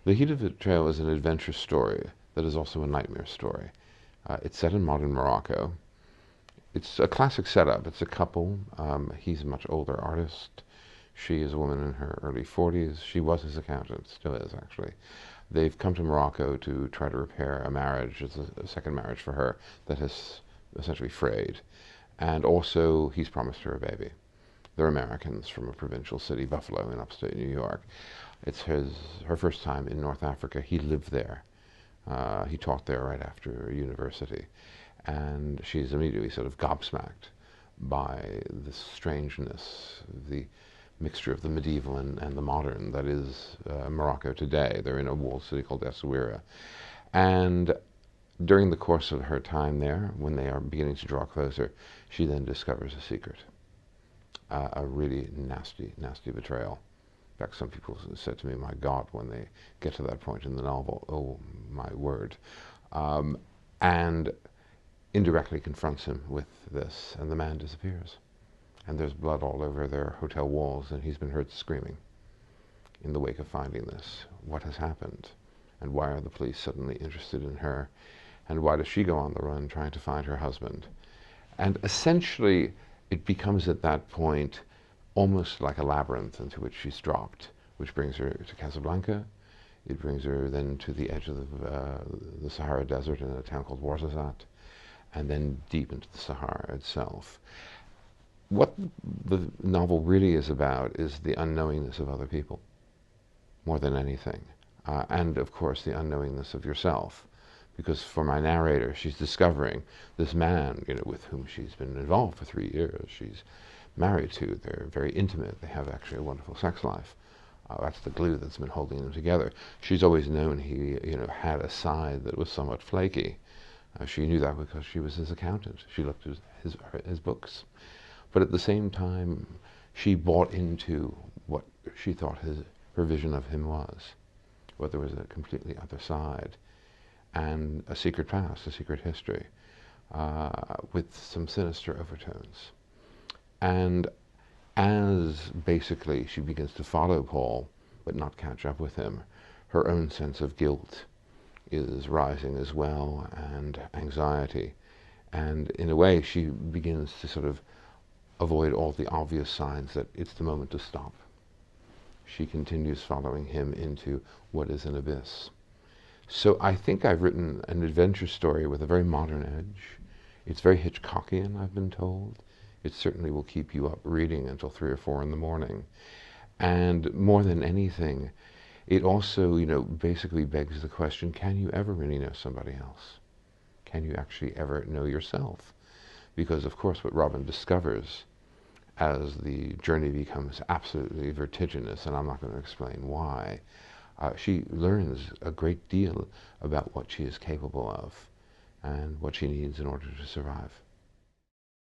The Heat of Betrayal is an adventure story that is also a nightmare story. It's set in modern Morocco. It's a classic setup. It's a couple. He's a much older artist. She is a woman in her early 40s. She was his accountant, still is actually. They've come to Morocco to try to repair a marriage. It's a second marriage for her that has essentially frayed. And also, he's promised her a baby. They're Americans from a provincial city, Buffalo, in upstate New York. It's her first time in North Africa. He lived there. He taught there right after university. And she's immediately sort of gobsmacked by the strangeness, the mixture of the medieval and the modern that is Morocco today. They're in a walled city called Essaouira. And during the course of her time there, when they are beginning to draw closer, she then discovers a secret. A really nasty, nasty betrayal. In fact, some people said to me, my God, when they get to that point in the novel, oh my word. And indirectly confronts him with this, and the man disappears. And there's blood all over their hotel walls, and he's been heard screaming in the wake of finding this. What has happened? And why are the police suddenly interested in her? And why does she go on the run trying to find her husband? And essentially, it becomes at that point almost like a labyrinth into which she's dropped, which brings her to Casablanca. It brings her then to the edge of the Sahara Desert in a town called Ouarzazate, and then deep into the Sahara itself. What the novel really is about is the unknowingness of other people, more than anything. And, of course, the unknowingness of yourself. Because for my narrator, she's discovering this man, with whom she's been involved for 3 years. She's married to. They're very intimate. They have actually a wonderful sex life. That's the glue that's been holding them together. She's always known he, had a side that was somewhat flaky. She knew that because she was his accountant. She looked at his books. But at the same time, she bought into what she thought her vision of him was. But there was a completely other side. And a secret past, a secret history, with some sinister overtones. And as basically she begins to follow Paul, but not catch up with him, her own sense of guilt is rising as well, and anxiety. And in a way, she begins to sort of avoid all the obvious signs that it's the moment to stop. She continues following him into what is an abyss. So I think I've written an adventure story with a very modern edge. It's very Hitchcockian, I've been told. It certainly will keep you up reading until 3 or 4 in the morning. And more than anything, it also, basically begs the question, can you ever really know somebody else? Can you actually ever know yourself? Because, of course, what Robin discovers as the journey becomes absolutely vertiginous, and I'm not going to explain why, she learns a great deal about what she is capable of and what she needs in order to survive.